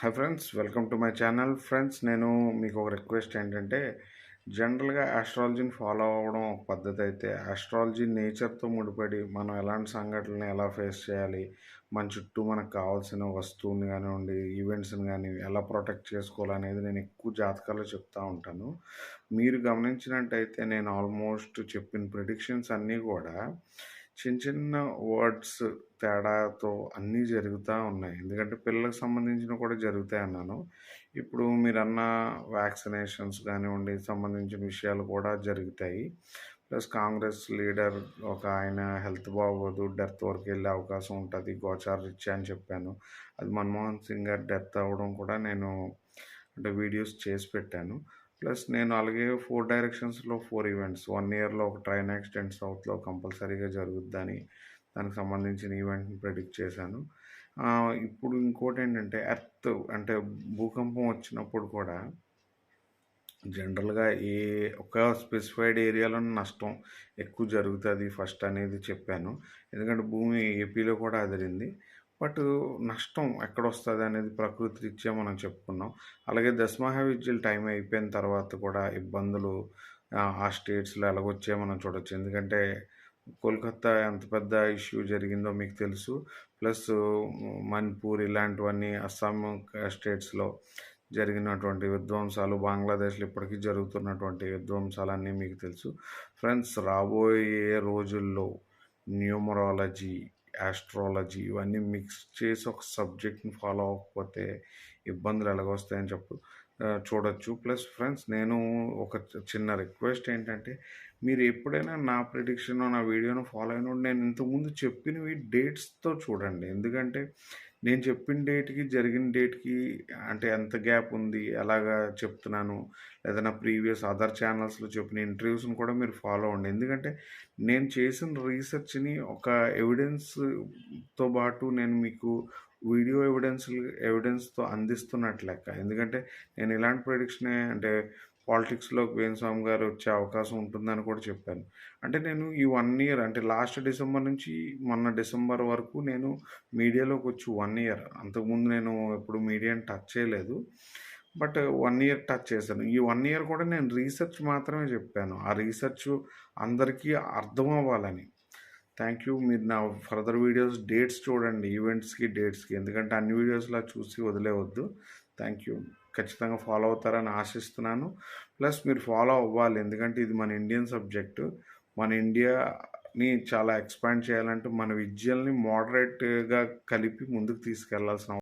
Hi friends, welcome to my channel. Friends, నేను మీకు ఒక రిక్వెస్ట్ ఏంటంటే, జనరల్గా ఆస్ట్రాలజీని ఫాలో అవ్వడం ఒక పద్ధతి అయితే, ఆస్ట్రాలజీ నేచర్తో ముడిపడి మనం ఎలాంటి సంఘటనలను ఎలా ఫేస్ చేయాలి, మన చుట్టూ మనకు కావాల్సిన వస్తువుని కానివ్వండి, ఈవెంట్స్ని కానీ ఎలా ప్రొటెక్ట్ చేసుకోవాలనేది నేను ఎక్కువ జాతకాలు చెప్తూ ఉంటాను. మీరు గమనించినట్టయితే నేను ఆల్మోస్ట్ చెప్పిన ప్రిడిక్షన్స్ అన్నీ కూడా చిన్న చిన్న వర్డ్స్ తేడాతో అన్నీ జరుగుతూ ఉన్నాయి. ఎందుకంటే పిల్లలకు సంబంధించినవి కూడా జరుగుతాయి అన్నాను. ఇప్పుడు మీరన్న వ్యాక్సినేషన్స్ కానివ్వండి, సంబంధించిన విషయాలు కూడా జరుగుతాయి. ప్లస్ కాంగ్రెస్ లీడర్ ఒక ఆయన హెల్త్ బాగోదు, డెత్ వరకు వెళ్ళే అవకాశం ఉంటుంది గోచారరీత్యా అని చెప్పాను. అది మన్మోహన్ సింగ్ గారి డెత్ అవ్వడం కూడా నేను అంటే వీడియోస్ చేసి పెట్టాను. ప్లస్ నేను అలాగే 4 డైరెక్షన్స్‌లో 4 ఈవెంట్స్ 1 ఇయర్‌లో ఒక ట్రైన్ యాక్సిడెంట్ సౌత్‌లో కంపల్సరీగా జరుగుద్దని దానికి సంబంధించిన ఈవెంట్‌ని ప్రెడిక్ట్ చేశాను. ఇప్పుడు ఇంకోటేంటంటే ఎర్త్ అంటే భూకంపం వచ్చినప్పుడు కూడా జనరల్‌గా ఒక స్పెసిఫైడ్ ఏరియాలోనే నష్టం ఎక్కువ జరుగుతది ఫస్ట్ అనేది చెప్పాను. ఎందుకంటే భూమి ఏపీలో కూడా అదిరింది. బట్ నష్టం ఎక్కడొస్తదనేది ప్రకృతి రీత్యా మనం చెప్పుకున్నాం. అలాగే దశమహావిద్యల టైం అయిపోయిన తర్వాత కూడా ఇబ్బందులు ఆ స్టేట్స్‌లో ఎలాగొచ్చాయో మనం చూడొచ్చు. ఎందుకంటే కోల్కత్తా ఎంత పెద్ద ఇష్యూ జరిగిందో మీకు తెలుసు. ప్లస్ మణిపూర్ ఇలాంటివన్నీ అస్సాం స్టేట్స్‌లో జరిగినటువంటి విధ్వంసాలు, బంగ్లాదేశ్‌లో ఇప్పటికీ జరుగుతున్నటువంటి విధ్వంసాలన్నీ మీకు తెలుసు. ఫ్రెండ్స్, రాబోయే రోజుల్లో న్యూమరాలజీ, ఆస్ట్రాలజీ ఇవన్నీ మిక్స్ చేసి ఒక సబ్జెక్ట్‌ని ఫాలో అవ్వకపోతే ఇబ్బందులు ఎలాగొస్తాయని చూడొచ్చు. ప్లస్ ఫ్రెండ్స్, నేను ఒక చిన్న రిక్వెస్ట్ ఏంటంటే, మీరు ఎప్పుడైనా నా ప్రిడిక్షన్, నా వీడియోను ఫాలో అయినప్పుడు నేను ఇంతకుముందు చెప్పినవి డేట్స్‌తో చూడండి. ఎందుకంటే నేను చెప్పిన డేట్‌కి, జరిగిన డేట్‌కి అంటే ఎంత గ్యాప్ ఉంది, ఎలాగా చెప్తున్నాను, లేదా నా ప్రీవియస్ అదర్ ఛానల్స్‌లో చెప్పిన ఇంటర్వ్యూస్‌ని కూడా మీరు ఫాలో అవ్వండి. ఎందుకంటే నేను చేసిన రీసెర్చ్‌ని ఒక ఎవిడెన్స్‌తో పాటు నేను మీకు వీడియో ఎవిడెన్స్‌తో అందిస్తున్నట్లు లెక్క. ఎందుకంటే నేను ఇలాంటి ప్రిడిక్షనే అంటే పాలిటిక్స్‌లోకి వేణుస్వామి గారు వచ్చే అవకాశం ఉంటుందని కూడా చెప్పాను. అంటే నేను ఈ 1 ఇయర్ అంటే లాస్ట్ డిసెంబర్ నుంచి మొన్న డిసెంబర్ వరకు నేను మీడియాలోకి వచ్చి 1 ఇయర్. అంతకుముందు నేను ఎప్పుడు మీడియాని టచ్ చేయలేదు. బట్ 1 ఇయర్ టచ్ చేశాను. ఈ 1 ఇయర్ కూడా నేను రీసెర్చ్ మాత్రమే చెప్పాను. ఆ రీసెర్చ్ అందరికీ అర్థం అవ్వాలని. Thank you. మీరు నా ఫర్దర్ వీడియోస్ డేట్స్ చూడండి. ఈవెంట్స్‌కి, డేట్స్‌కి. ఎందుకంటే అన్ని వీడియోస్‌లా చూసి వదిలేయవద్దు. Thank you. ఖచ్చితంగా ఫాలో అవుతారని ఆశిస్తున్నాను. ప్లస్ మీరు ఫాలో అవ్వాలి. ఎందుకంటే ఇది మన ఇండియన్ సబ్జెక్టు. మన ఇండియాని చాలా ఎక్స్పాండ్ చేయాలంటే మన విద్యల్ని మోడరేట్‌గా కలిపి ముందుకు తీసుకెళ్లాల్సిన